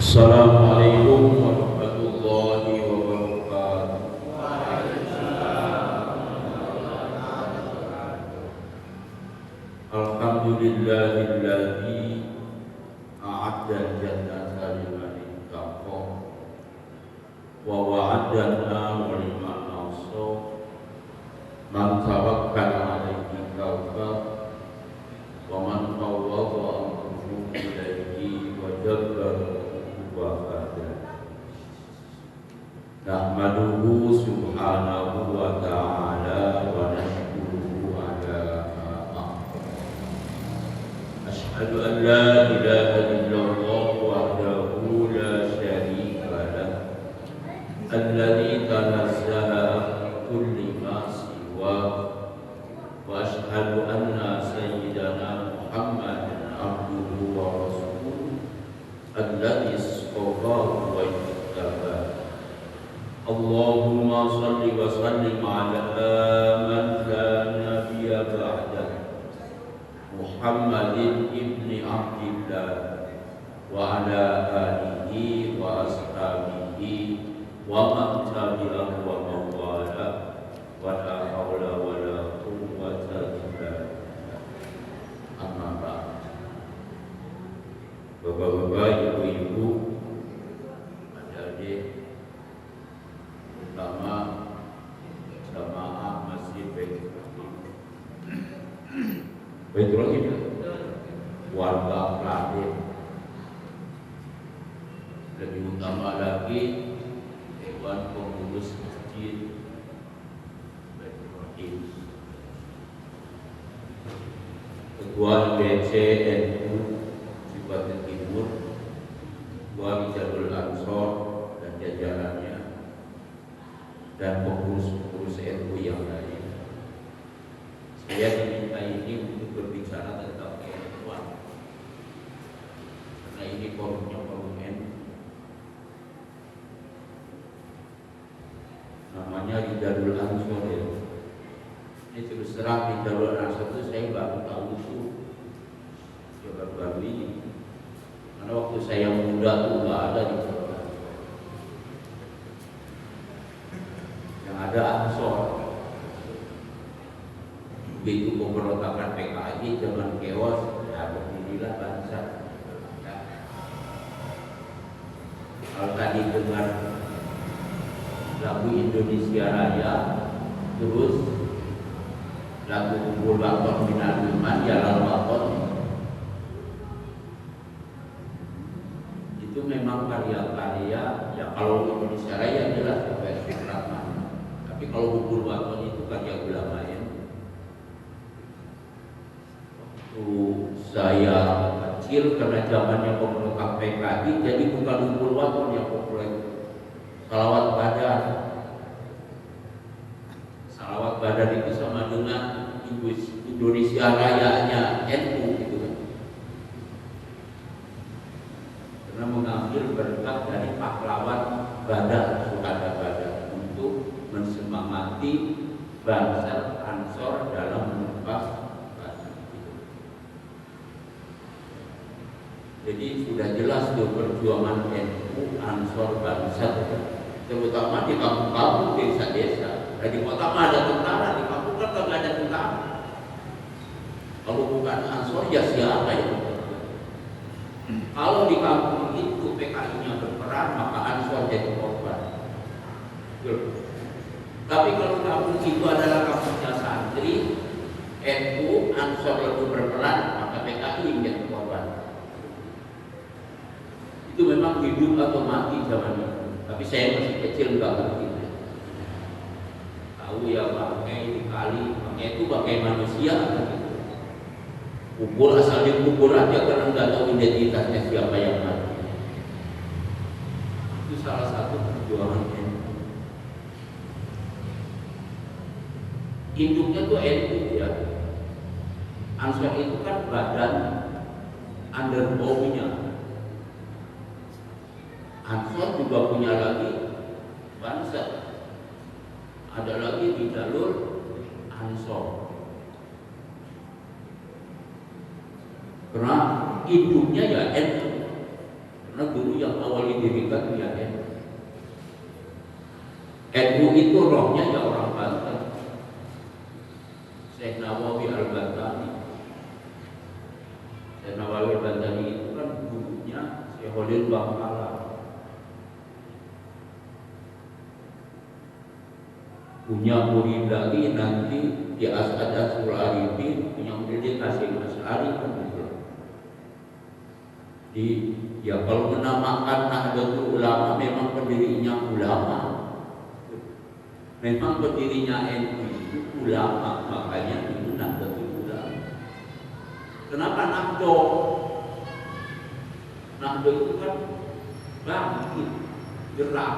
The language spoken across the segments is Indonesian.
Assalamualaikum warahmatullahi wabarakatuh. Alhamdulillahilladzi a'adda jannata liman ittaqa wa wa'adana wa liman asa man tawakkala 'alaihi kawfa wa man fawwada amruhu ilaihi wa jabbara nahmaduhu subhanahu wa ta'ala wa nashkuruhu ala asyhadu an la ilaha illallah wahdahu la syarika lah alladzi tanazzaha an kulli ma siwa wa asyhadu anna sayyidana Muhammadan abduhu wa rasuluhu alladzi istafahu wa ijtabahu. Allahumma salli wa sallim ala man la nabiyya ba'da Muhammadin ibni Abdillah wa ala alihi wa ashabihi wa man tabi'ahu wa man wala wa la hawla wa la quwwata illa billah. Amma ba'd. Bapak-bapak, ibu-ibu, adik-adik, terutama jamaah Masjid Baitur Rahim, warga Klaten, lebih utama lagi Dewan Pengurus Masjid Baitur Rahim, Ketua IBC NU Cipaten Timur, Ketua Jalul Ansor dan jajarannya, dan pengurus-pengurus NU yang lain. Saya diminta ini untuk berbicara tentang keilmuan, karena ini forumnya forum NU. Namanya Jalul Ansor ya. Ini terus terang Jalul Ansor itu saya baru tahu itu, ya baru ini. Karena waktu saya muda tuh nggak ada di sana. Ada Ansor. Begitu pemberontakan PKI zaman keos, ya beginilah bangsa. Ya. Kalau tadi dengar lagu Indonesia Raya, terus lagu Kumpul Waton Minal Iman, Jalal Waton, itu memang karya-karya. Ya kalau Indonesia Raya jelas versi Rahman. Tapi kalau Kumpul Waton itu karya ulama ya. Waktu saya kecil, karena zamannya pemberontak PKI, jadi bukan Kumpul Waton yang populer, salawat badan. Salawat badan itu sama dengan Indonesia Rayanya NU gitu kan. Karena mengambil berkat dari pahlawan badan, Suhada Badan, mensemangati bangsa Ansor dalam menumpas badan. Jadi sudah jelas tuh perjuangan NU Ansor bangsa, terutama di kampung-kampung, desa-desa. Di kota mah ada tentara, di kampung kan nggak ada tentara. Kalau bukan Ansor ya siapa ya? Kalau di kampung itu PKI-nya berperan, maka Ansor jadi korban. Tapi kalau kampung itu adalah kampungnya santri, NU Ansor itu berperan, maka PKI menjadi korban. Itu memang hidup atau mati zaman itu. Tapi saya masih kecil nggak ngerti. Tahu ya bangkai dikali, bangkai itu bangkai manusia. Kubur asal dikubur aja karena nggak tahu identitasnya siapa yang mati. Itu salah satu perjuangan NU. Induknya tuh NU ya. Ansor itu kan badan underbownya. Ansor juga punya lagi bangsa. Ada lagi di jalur Ansor. Karena induknya ya NU. Karena dulu yang awal didirikan ya NU. NU itu rohnya ya orang Banten. Syekh Nawawi Al-Bantani. Syekh Nawawi Al-Bantani itu kan gurunya Syekh Khalil Bangkala. Punya murid lagi nanti di As'adatul Arifin, punya murid Hasyim Asy'ari kan gitu. Ya kalau menamakan Nahdlatul Ulama memang pendirinya ulama. Memang pendirinya NU itu ulama, makanya itu Nahdlatul Ulama. Kenapa Nahdo? Nahdo itu kan bangkit, gerak.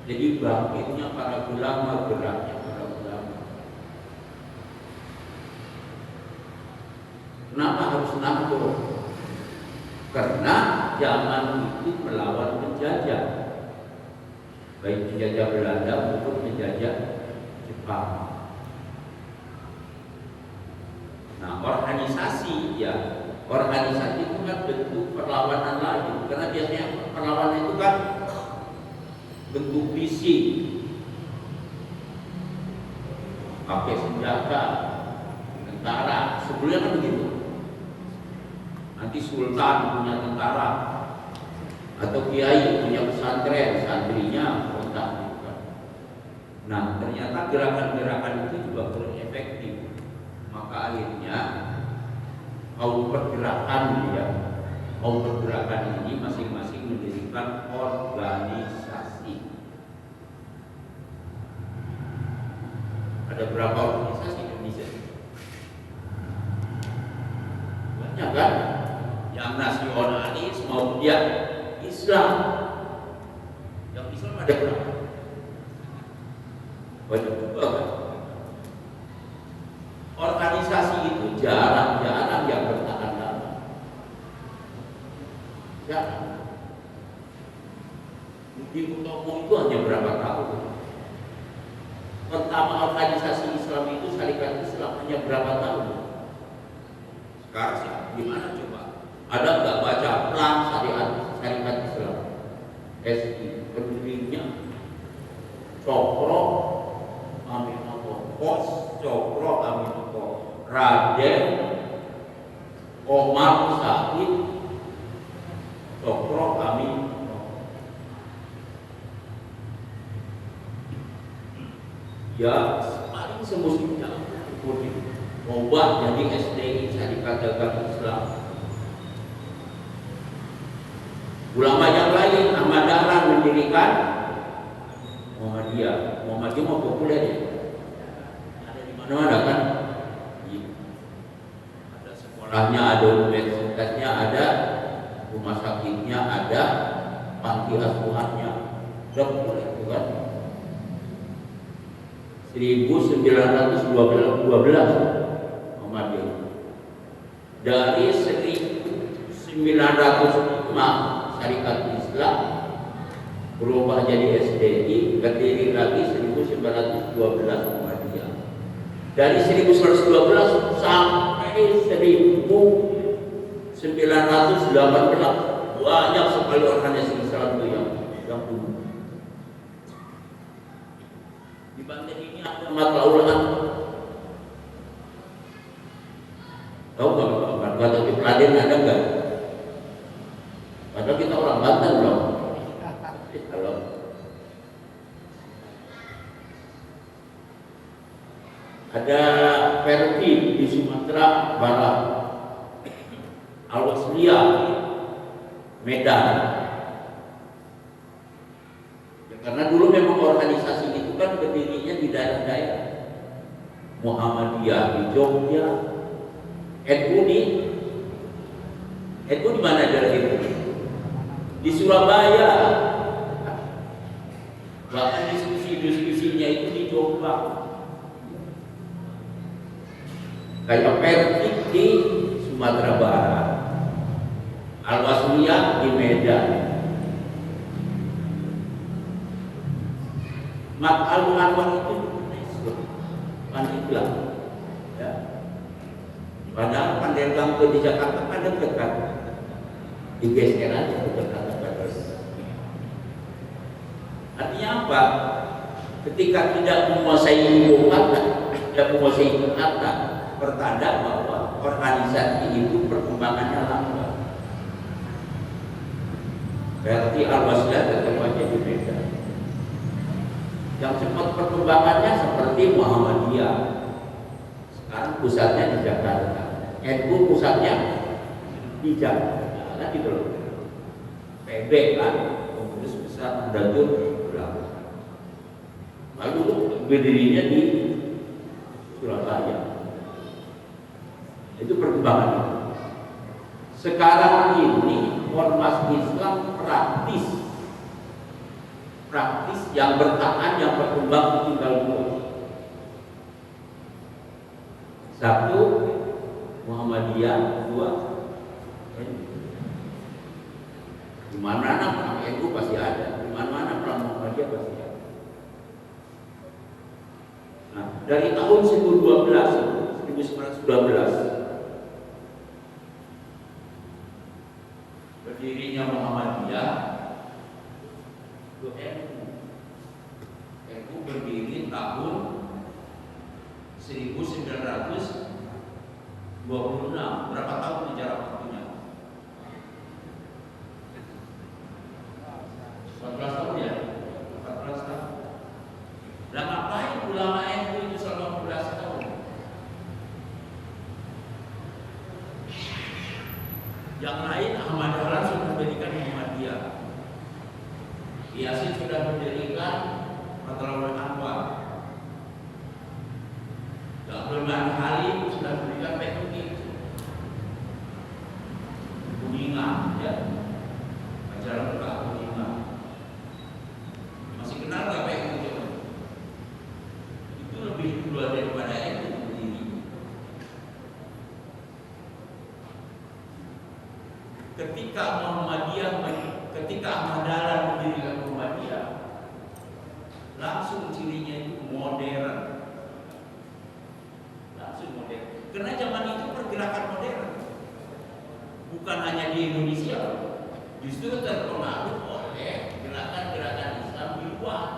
Jadi bangkitnya para ulama, geraknya para ulama. Kenapa harus Nahdo? Karena zaman itu melawan penjajah, baik penjajah Belanda maupun penjajah Jepang. Nah, organisasi itu kan bentuk perlawanan lagi, karena biasanya perlawanan itu kan bentuk fisik, pakai senjata, tentara. Sebelumnya kan begitu. Nanti sultan punya tentara atau kiai punya pesantren, santrinya kontak. Nah, ternyata gerakan-gerakan itu juga kurang efektif. Maka akhirnya kaum pergerakan ini masing-masing mendirikan organisasi. Ada berapa organisasi di Indonesia? Banyak kan? Yang nasionalis maupun yang Islam. Yang Islam ada berapa? Banyak juga kan? Organisasi itu jarang-jarang yang bertahan lama. Jarang. Mungkin Utomo itu hanya berapa tahun. Pertama organisasi Islam itu Syarikat Islam hanya berapa tahun. Sekarang sih gimana coba? Ada nggak baca plan Syarikat Islam? SI pendirinya Cokro Aminoto, Cokro Aminoto, Raden Omar Said, Cokro Aminoto. Ya paling semestinya ubah jadi SDI, Syarikat Dagang Islam. Ulama yang lain, Ahmad Dahlan mendirikan Muhammadiyah. Muhammadiyah mau populer ya, ada di mana-mana kan? Ada sekolahnya, ada universitasnya, ada rumah sakitnya, ada panti asuhannya. Sudah populer itu kan? 1912 Muhammadiyah. Dari 1905 Syarikat Islam berubah jadi SDI, berdiri lagi 1912 Muhammadiyah. Dari 1912 sampai 1918 banyak sekali organisasi Islam yang dulu. Di Banten ini ada Matlaul. Tahu nggak? Tapi Peladen ada nggak? Padahal kita orang Banten loh. Kalau ada Perti di Sumatera Barat, Al-Wasliyah Medan. Ya, karena dulu memang organisasi itu kan berdirinya di daerah-daerah. Muhammadiyah di Jogja, NU di mana daerah itu? Di Surabaya. Bahkan diskusinya itu di Jombang. Kayak Persib di Sumatera Barat, Al-Wasliyah di Medan, Mat Al-Anwar itu Pandeglang, ya. Padahal Pandeglang di Jakarta kan dekat. digeser aja ke Jakarta Barat. Artinya apa? Ketika tidak menguasai ibu kata, tidak menguasai ibu kata, pertanda bahwa organisasi itu perkembangannya lambat. Berarti Al-Wasliyah tetap aja berbeda. Yang cepat perkembangannya seperti Muhammadiyah. Sekarang pusatnya di Jakarta. NU pusatnya di Jakarta. Nah, gitu loh. PB kan, Pengurus Besar Nahdlatul Ulama. Lalu berdirinya di Surabaya. Itu perkembangannya. Sekarang ini ormas Islam praktis yang bertahan, yang berkembang tinggal dua. Satu Muhammadiyah, dua di mana perang NU pasti ada, di mana perang Muhammadiyah pasti ada. Nah, dari tahun 1912 berdirinya Muhammadiyah, itu NU berdiri tahun 1926. Berapa tahun jarak waktunya? 14 tahun ya? 14 tahun. Nah, ngapain ulama NU itu selama 14 tahun? Yang lain Ahmad Dahlan sudah mendirikan Muhammadiyah. Yasin sudah mendirikan Fathul Anwar. Abdul Malik Halim sudah mendirikan PKI. Kuningan, ya, ajaran Pak Kuningan. Masih kenal nggak PKI? Itu lebih dulu daripada itu berdiri. Ketika Ahmad Dahlan mendirikan Muhammadiyah, langsung cirinya itu modern. Karena zaman itu pergerakan modern, bukan hanya di Indonesia, justru terpengaruh oleh gerakan-gerakan Islam di luar,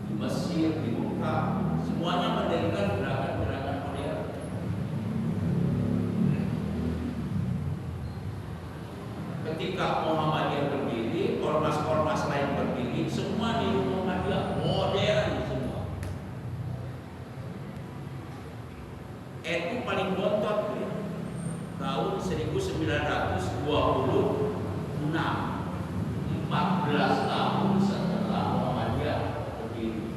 di Mesir, di Mekah, semuanya mendirikan gerakan-gerakan modern. Ketika Muhammadiyah berdiri, ormas-ormas lain berdiri, semua di Muhammadiyah modern semua. NU paling bontot tahun 1926, 14 tahun setelah Muhammadiyah berdiri.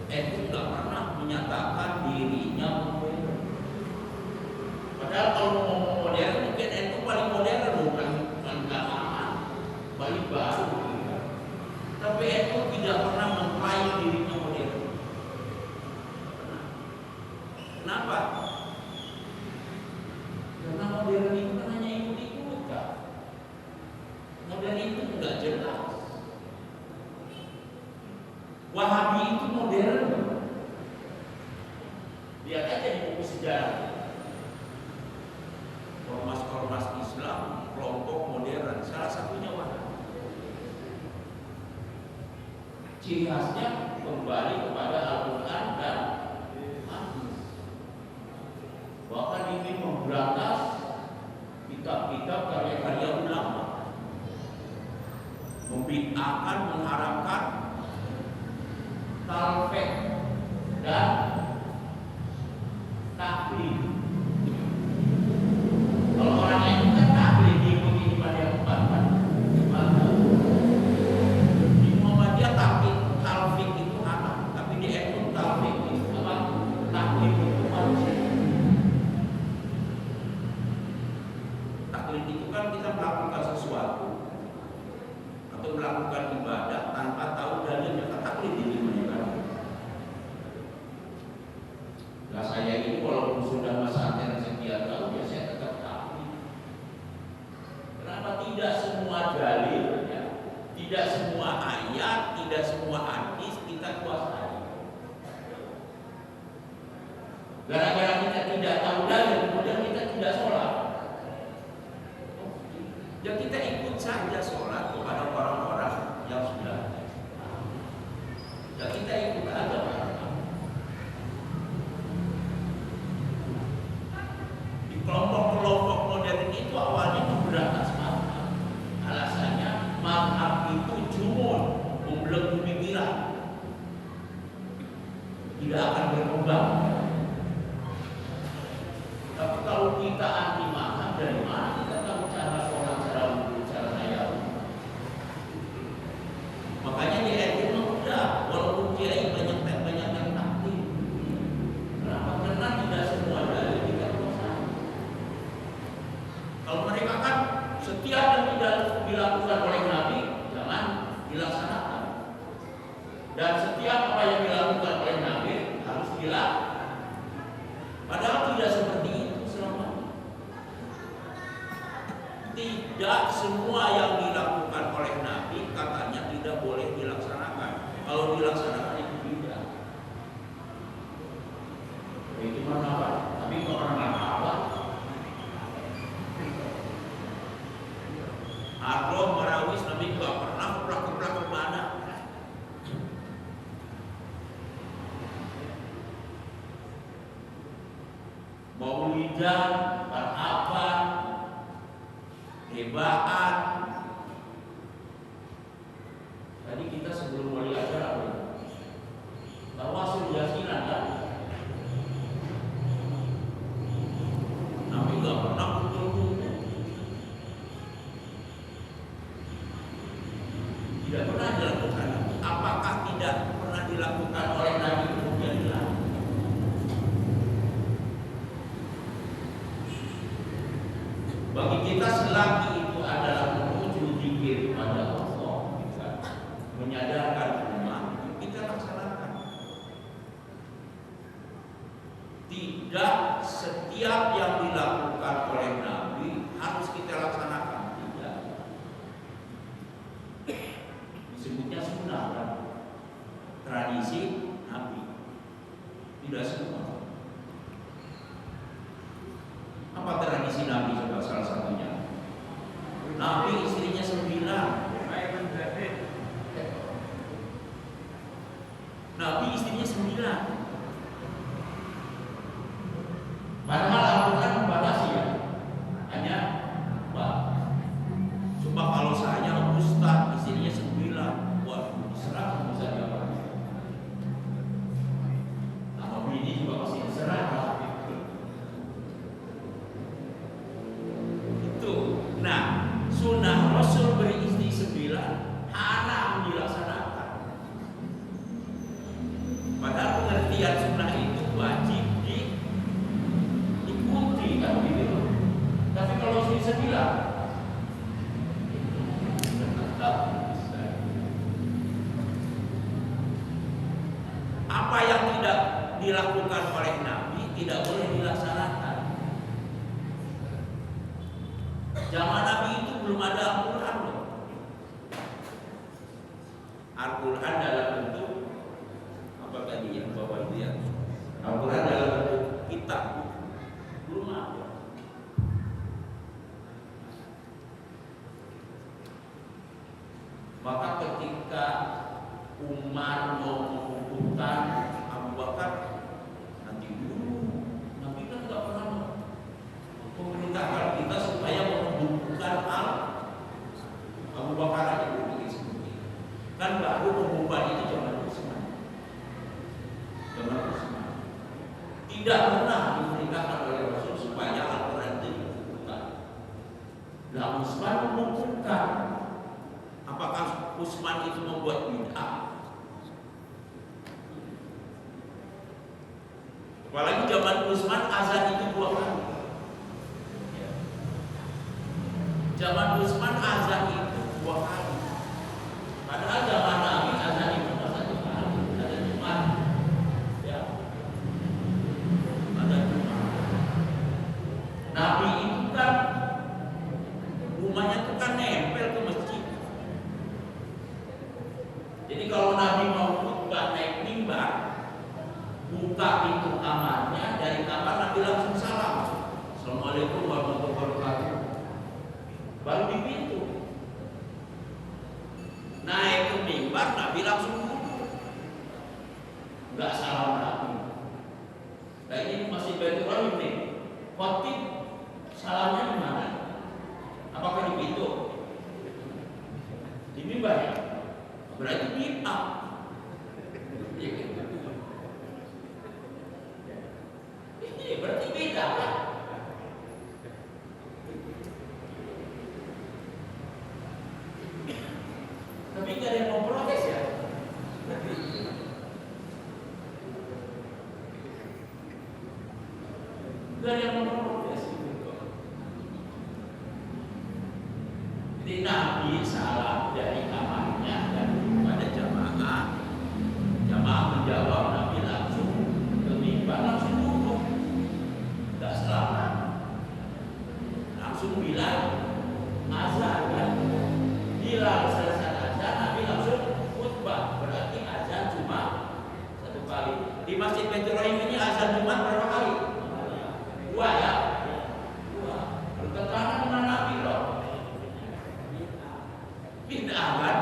NU tidak pernah menyatakan dirinya modern. Padahal kalau ngomong modern, mungkin NU paling modern, bukan paling baru. Tapi NU tidak pernah mengklaim dirinya modern. Kenapa? Karena modern itu kan hanya ikut-ikut, kan? Modern itu enggak jelas. Wahabi itu modern. Lihat aja di buku sejarah. Ormas-ormas Islam, kelompok modern, salah satunya Wahabi. Ciri khasnya kembali kepada Al-Quran dan hadis. Bahkan ingin memberantas kitab-kitab karya-karya ulama, membid'ahkan, mengharamkan talfek dan taklid. Kalau orang yang bukan taklid diikuti pada yang empat kan? Di Muhammadiyah talfik itu haram, tapi di NU talfik itu apa? Taklid itu manusia. Taklid itu kan kita melakukan sesuatu atau melakukan ibadah tanpa tahu dalilnya, kan taklid itu kan. Nah, saya ini walaupun sudah masa akhir sekian tahun, ya saya tetap taklid. Kenapa? Tidak semua dalil, ya, tidak semua ayat, tidak semua hadis kita kuasai. Gara-gara kita tidak tahu dalil, kemudian kita tidak sholat. Ya kita ikut saja sholat kepada orang-orang yang sudah ada. Ya kita ikut aja orang. Di kelompok-kelompok modern itu awalnya memberantas mazhab. Alasannya mazhab itu jumun, membelenggu pikiran, tidak akan berkembang. Tapi kalau kita anti mazhab, dari mana kita tahu cara sholat, cara wudhu, cara tayammum? Makanya di NU mudah, walaupun kiai banyak yang takdir. Kenapa? Karena tidak semua dalil tidak bersama. Kalau mereka kan setiap yang tidak dilakukan oleh Nabi jangan dilaksanakan, dan setiap apa yang dilakukan oleh Nabi harus dilakukan. Padahal tidak seperti itu selama. Tidak semua yang dilakukan oleh Nabi katanya tidak boleh dilaksanakan. Kalau dilaksanakan itu tidak. Itu mana apa? Tapi kalau orang apa? Arloh marawis Nabi nggak pernah keplak kemana. Maulidan, barapan, hebaan. Tadi kita sebelum mulai acara tawasul yasinan kan? Nabi nggak pernah kumpul-kumpul. Tidak pernah dilakukan. Apakah tidak pernah dilakukan oleh Nabi kemudian dilakukan? Bagi kita selagi itu adalah menuju zikir kepada Allah, menyadarkan umat, kita laksanakan. Tidak setiap yang dilakukan oleh Nabi harus kita laksanakan. Tidak. Disebutnya sunnah kan? Tradisi Nabi. Tidak semua. Apa tradisi Nabi coba salah satunya? Nabi istrinya 9. Nabi istrinya 9. Padahal Al-Quran membatasi ya. Hanya Pak. Coba kalau saya Ustaz istrinya 9. Waduh, diserang bisa apa? Nama bini juga pasti diserang. Nah, sunnah Rasul beristri 9 haram dilaksanakan. Padahal pengertian sunnah itu wajib diikuti kan gitu. Tapi kalau istri 9 apa yang tidak dilakukan oleh Nabi tidak boleh dilaksanakan. Zaman Nabi itu belum ada Al-Quran loh. Al-Quran dalam bentuk apa tadi yang bawa itu ya? Al-Quran dalam bentuk kitab belum ada. Maka ketika Umar mau mengumpulkan Abu Bakar, nanti dulu, Nabi kan nggak pernah memerintahkan kita supaya bukan Abu Bakar aja dulu seperti itu. Kan baru pengumuman itu zaman Utsman. Tidak pernah diperintahkan oleh Rasul supaya Al-Quran itu dibukukan. Nah, Utsman mengumpulkan. Apakah Utsman itu membuat bid'ah? Apalagi zaman Utsman azan itu 2 kali. Zaman Utsman azan itu 2 kali. Padahal zaman Nabi azan itu 1 kali. Ada Jumat. Ya. Ada Jumat. Nabi itu kan rumahnya itu kan nempel ke masjid. Jadi kalau Nabi mau khutbah naik mimbar, buka pintu kamarnya, dari kamar Nabi langsung salam. Assalamualaikum warahmatullahi wabarakatuh. Baru dipilih Salahnya di mana? Apakah di pintu? Di mimbar ya? Berarti bid'ah. Ini berarti bid'ah kan? Tapi nggak ada yang mau protes ya? Nggak ada yang mau protes. Jadi Nabi salah dari kamarnya dan pada jamaah. Jamaah menjawab, Nabi langsung ke mimbar, langsung duduk. Tidak selamat. Langsung bilang azan kan. Bila selesai azan, Nabi langsung khutbah. Berarti azan cuma satu kali. Di Masjid Baitur Rahim ini azan Jumat berapa kali? Dua ya. Dua. Bertentangan dengan Nabi loh. Bid'ah kan?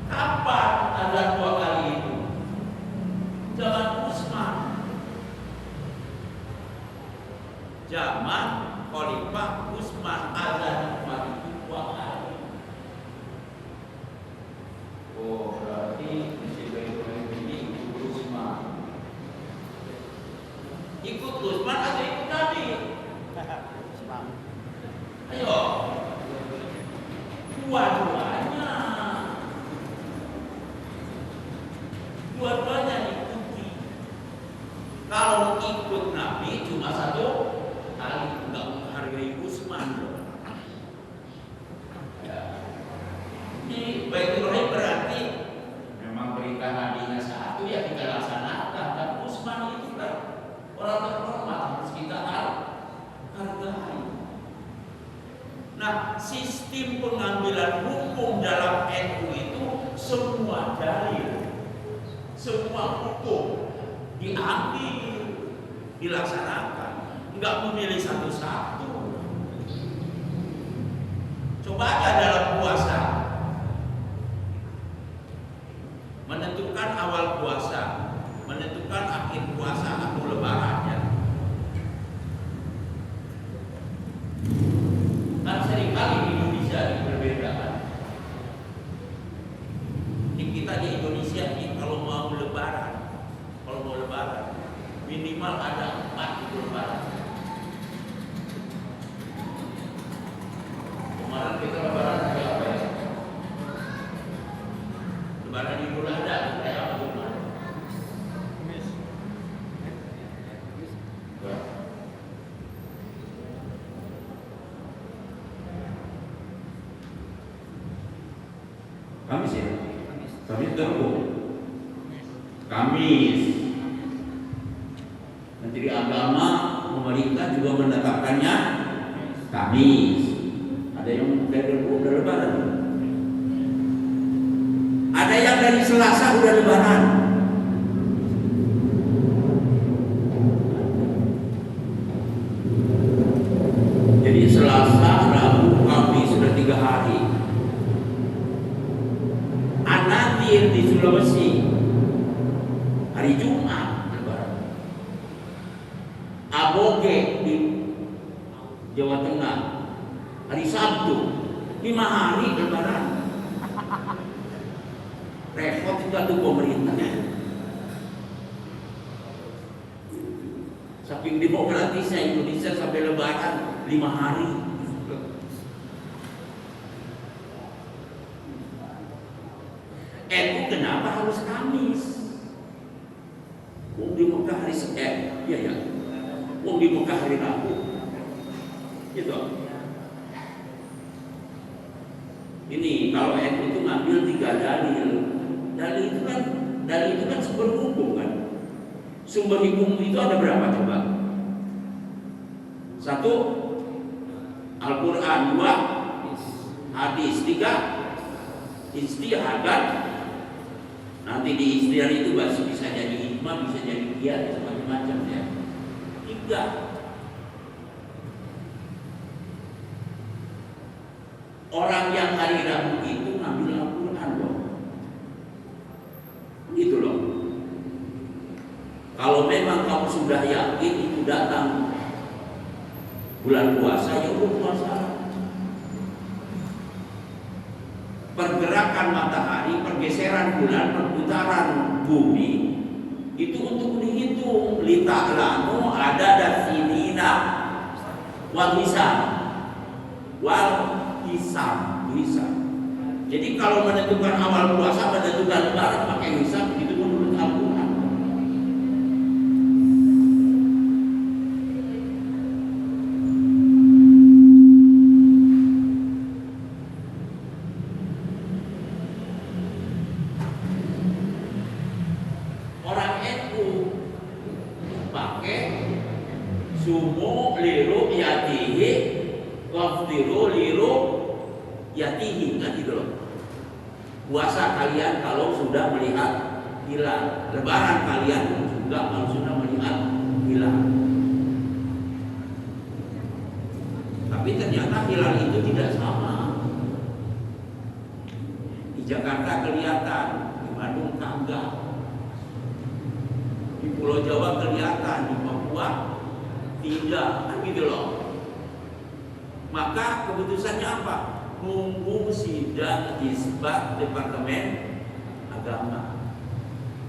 Kapan azan dua kali itu? Zaman Utsman. Zaman Khalifah Utsman azan Jumat itu dua kali. Oh, berarti Masjid Baitur Rahim ini ikut Utsman. Ikut Utsman atau ikut Nabi? Ayo, dua-duanya ikuti. Kalau ikut Nabi cuma satu kali, nggak menghargai Utsman loh. Ya. Ini Baitur Rahim berarti memang perintah Nabi-nya satu ya kita laksanakan. Dan Utsman itu kan orang terhormat, harus kita hargai. Nah, sistem pengambilan hukum dalam NU itu semua dalil, semua hukum diambil, dilaksanakan, nggak memilih satu-satu. Coba aja dalam puasa, menentukan awal puasa, menentukan akhir puasa atau lebarannya. Kan seringkali di Indonesia diperbedakan. Di kita di Indonesia ini kalau mau lebaran minimal ada 4 itu lebaran. Kemarin kita lebaran kayak apa ya? Lebaran Idul Adha kayak apa kemarin? Kamis ya? Kamis terus. Kamis. Menteri Agama, pemerintah juga menetapkannya Kamis. Ada yang dari udah lebaran. Ada yang dari Selasa udah lebaran. Jadi Selasa, Rabu, Kamis sudah 3 hari. Anatir di Sulawesi hari Jumat lebaran. Aboge di Jawa Tengah hari Sabtu, 5 hari lebaran. Repot juga tuh pemerintahnya. Saking demokratisnya Indonesia sampai lebaran 5 hari. NU kenapa harus Kamis? Wong di Mekah hari Senin, iya ya. Wong di Mekah hari Rabu, gitu. Ini kalau NU itu ngambil 3 dalil. Dalil itu kan sumber hukum kan. Sumber hukum itu ada berapa coba? 1 Al-Quran, 2 hadis, 3 istihad kan. Nanti di istihad itu bisa jadi ijma, bisa jadi qiyas, macam-macam ya. 3 orang yang hari Rabu itu ngambil Al-Quran loh. Gitu loh. Kalau memang kamu sudah yakin itu datang bulan puasa, ya udah puasa. Pergerakan matahari, pergeseran bulan, perputaran bumi itu untuk dihitung. Lita'lamu ada sinina wal hisab. Jadi kalau menentukan awal puasa, menentukan lebaran pakai hisab, itu menurut Al-Quran. Orang NU pakai sumu liru yatihi waftiru liru yatihi, kan gitu loh. Puasa kalian kalau sudah melihat hilal, lebaran kalian juga kalau sudah melihat hilal. Tapi ternyata hilal itu tidak sama. Di Jakarta kelihatan, di Bandung kagak. Di Pulau Jawa kelihatan, di Papua tidak, kan gitu loh. Maka keputusannya apa? Nunggu sidang isbat Departemen Agama.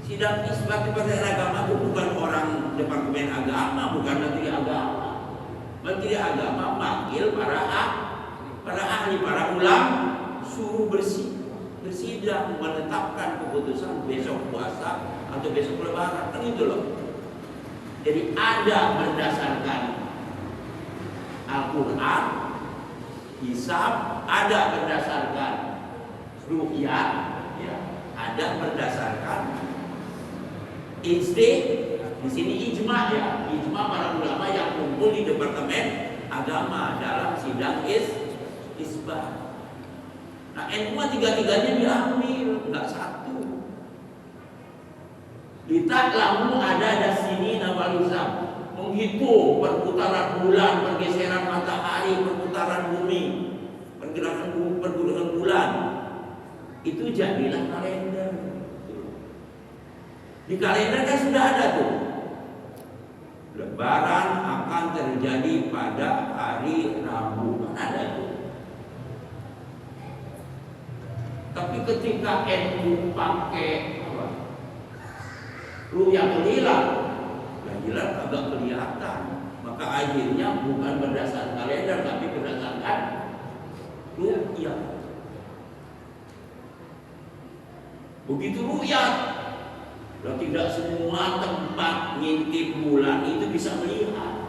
Sidang isbat Departemen Agama itu bukan orang Departemen Agama, bukan Menteri Agama. Menteri Agama manggil para ahli, para ulama, suruh bersidang menetapkan keputusan besok puasa atau besok lebaran, kan itu loh. Jadi ada berdasarkan Al-Quran, hisab, ada berdasarkan ru'yah, ya, ada berdasarkan di sini ijma, ya, ijma para ulama yang kumpul di Departemen Agama dalam sidang isbat. Nah, NU tiga-tiganya diambil, enggak satu. Lita'lamu ada sini wal hisab, menghitung perputaran bulan, pergeseran matahari, perputaran bumi, pergerakan bulan. Itu jadilah kalender. Di kalender kan sudah ada tuh. Lebaran akan terjadi pada hari Rabu, kan ada tuh. Tapi ketika NU pakai ru'yatul hilal, hilal agak kelihatan, maka akhirnya bukan berdasarkan kalender tapi berdasarkan ru'yah. Begitu ru'yah, tidak semua tempat ngintip bulan itu bisa melihat.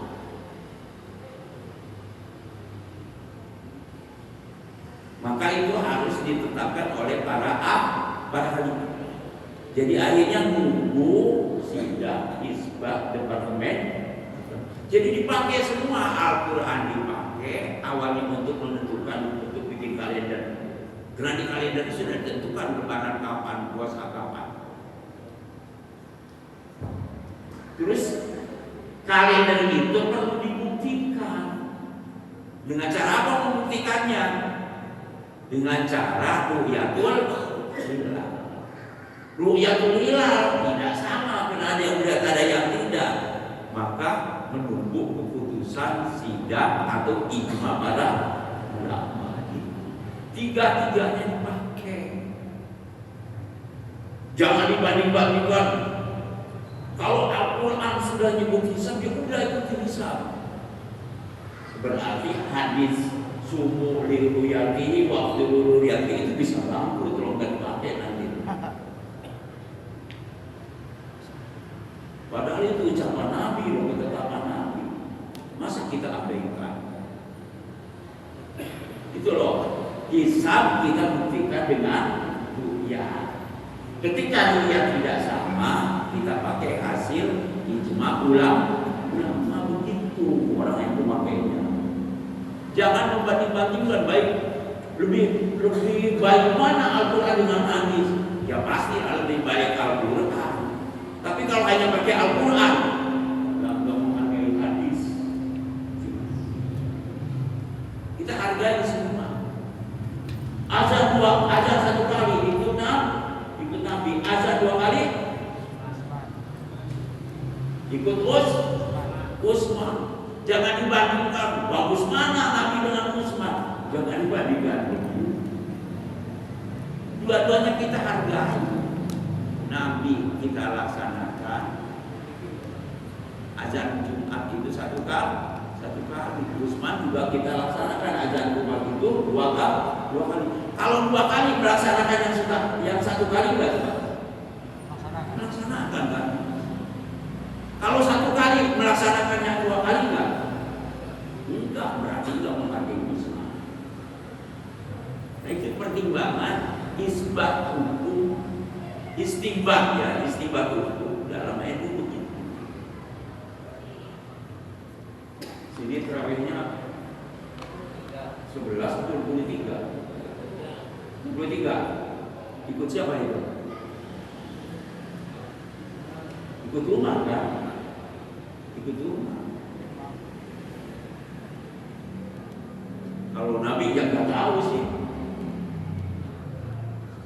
Maka itu harus ditetapkan oleh para ahli. Jadi akhirnya nunggu sidang isbat Departemen. Jadi dipakai semua, Al-Quran dipakai awalnya untuk menentukan, untuk bikin kalender. Karena di kalender itu sudah ditentukan lebaran kapan, puasa kapan. Terus kalender itu perlu dibuktikan. Dengan cara apa membuktikannya? Dengan cara ru'yatul hilal. Ru'yatul hilal tidak sama, karena ada yang tidak, ada yang tidak. Maka menunggu keputusan sidang atau ijma para ulama. Tiga-tiganya dipakai. Jangan dibanding-bandingkan. Kalau Al-Quran sudah nyebut hisab, ya udah ikuti hisab. Berarti hadis sumu liruyati waktu liruyati itu bisa bangkrut kalau nggak dipakai nanti. Padahal itu ucapan Nabi, loh, ketetapan Nabi. Masa kita abaikan? Itu loh, hisab kita buktikan dengan ru'yah. Ketika ru'yah tidak sama, kita pakai hasil ijma ulama, begitu orang yang memakainya. Jangan membanding-bandingkan baik lebih baik mana Al-Quran dengan hadis. Ya pasti lebih baik Al-Quran. Tapi kalau hanya pakai Al-Quran, nggak memakai hadis. Kita hargai semua. Azan satu kali ikut Nabi, azan dua kali ikut Utsman. Jangan dibandingkan bagus mana Nabi dengan Utsman. Jangan dibandingkan. Dua-duanya kita hargai. Nabi kita laksanakan azan Jumat itu satu kali. Utsman juga kita laksanakan azan Jumat itu dua kali. Kalau dua kali melaksanakan yang satu kali enggak? Melaksanakan kan? Kalau satu kali melaksanakan yang dua kali enggak? Enggak, berarti enggak menghargai Utsman. Nah, itu pertimbangan isbat hukum, istibat hukum dalam NU begitu. Sini terawihnya 11 atau 23? Ikut siapa itu? Ikut rumah kan? Ikut rumah. Kalau Nabi ya nggak tahu sih.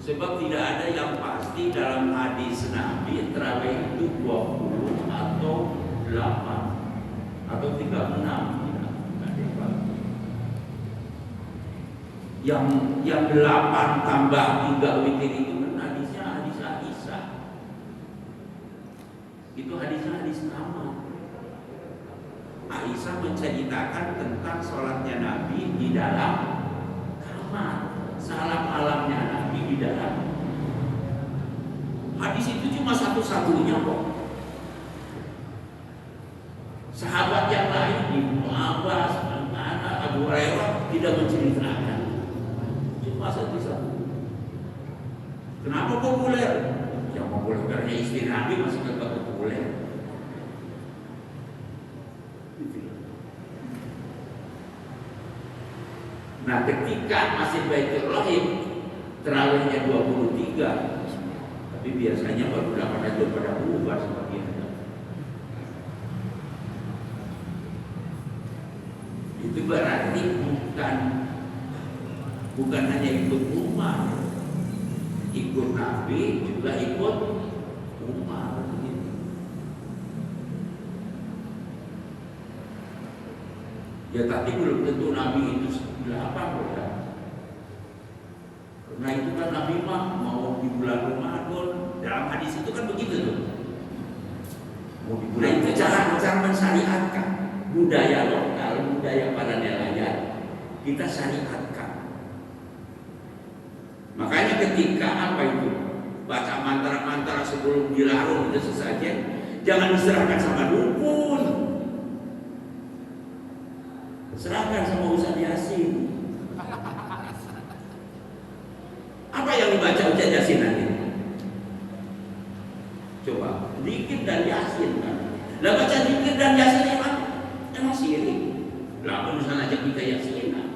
Sebab tidak ada yang pasti dalam hadis Nabi terawih itu 20 atau 8 atau 36. Yang 8 tambah 3 witir itu kan hadisnya hadis Aisyah. Itu hadisnya hadis nama. Aisyah menceritakan tentang sholatnya Nabi di dalam kamar, salam alamnya Nabi di dalam. Hadis itu cuma satu-satunya kok. Sahabat yang lain Ibnu Abbas, Abu Hurairah tidak menceritakan. Cuma satu-satu. Kenapa populer? Ya populer karena istri Nabi masih tetap populer. Nah, ketika masih Baitul Rahim terawihnya 23, tapi biasanya baru 8 aja pada berubah sebagian. Itu berarti bukan hanya ikut umat, ikut Nabi juga ikut umat. Ya tapi belum tentu Nabi itu 8 bukan. Karena itu kan Nabi mau di bulan Ramadan. Dalam hadis itu kan begitu tuh. Mau di bulan itu cara mensyariatkan budaya lokal, budaya para nelayan kita syariatkan. Makanya ketika apa itu baca mantra-mantra sebelum dilarung itu sesajen, jangan diserahkan sama dukun. Serahkan sama Ustaz Yasin. Apa yang dibaca Ustaz Yasin nanti? Coba, zikir dan Yasin kan. Lah baca zikir dan Yasin emang syirik. Lah apa misalnya ajak kita Yasin kan?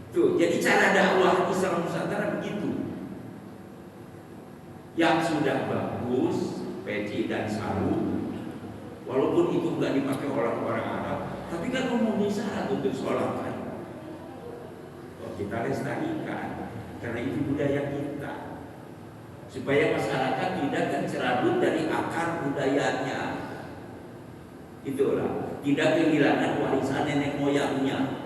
Tuh, jadi cara dakwah Islam Nusantara begitu. Yang sudah bagus, peci dan sarung, walaupun itu nggak dipakai orang-orang Arab, tapi kan memenuhi syarat untuk sholat kan. Kita lestarikan, karena itu budaya kita, supaya masyarakat tidak tercerabut dari akar budayanya. Itulah, tidak kehilangan warisan nenek moyangnya.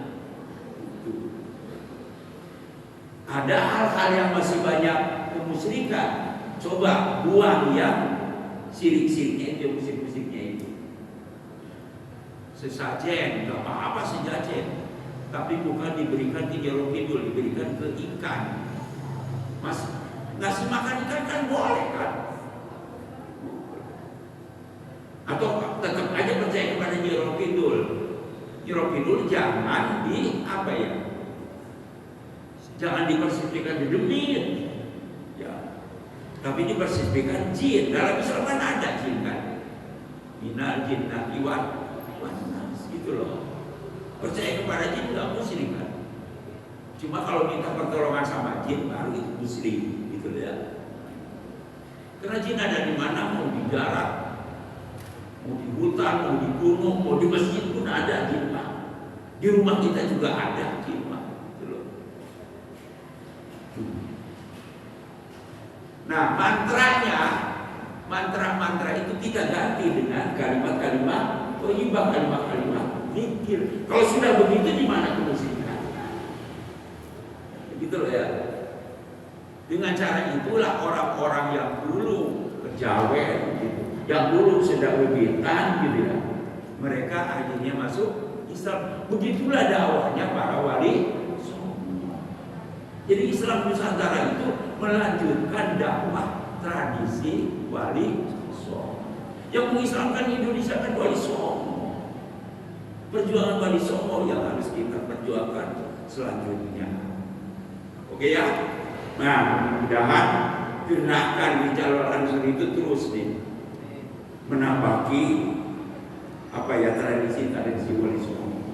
Ada hal-hal yang masih banyak kemusyrikan, coba buang yang sirik-siriknya itu, musik-musiknya itu. Sesajen, gak apa-apa sejajen, tapi bukan diberikan ke Nyi Kidul, diberikan ke ikan. Mas, ngasih makan ikan kan boleh kan? Atau tetap aja percaya kepada Nyi Kidul. Nyi Kidul jangan di apa ya? Jangan dipersepsikan di demit, ya. Tapi dipersepsikan jin. Dalam Islam kan ada jin kan. Minal jinnati wan nas, gitu loh. Percaya kepada jin nggak musyrik kan. Cuma kalau minta pertolongan sama jin baru itu musyrik, gitu ya. Karena jin ada di mana, mau di darat, mau di hutan, mau di gunung, mau di masjid pun ada jin Pak. Di rumah kita juga ada jin Pak. Nah, mantra itu kita ganti dengan kalimat-kalimat thayyibah, kalimat-kalimat zikir. Kalau sudah begitu, di mana kemusyrikan? Begitu loh ya. Dengan cara itulah orang-orang yang dulu kejawen, gitu, yang dulu sedang bebitan, gitu ya, mereka akhirnya masuk Islam. Begitulah dakwahnya para wali songo. Jadi Islam Nusantara itu melanjutkan dakwah tradisi wali songo. Yang mengislamkan Indonesia kan wali songo. Perjuangan wali songo yang harus kita perjuangkan selanjutnya. Oke ya? Nah, mudah-mudahan gerakan di Jalur Ansor itu terus nih menapaki tradisi wali songo.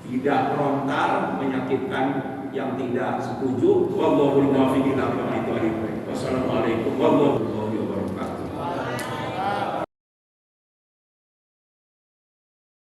Tidak frontal menyakitkan yang tidak setuju. Wallahul muwaffiq ila aqwamit thoriq. Wassalamualaikum warahmatullahi wabarakatuh.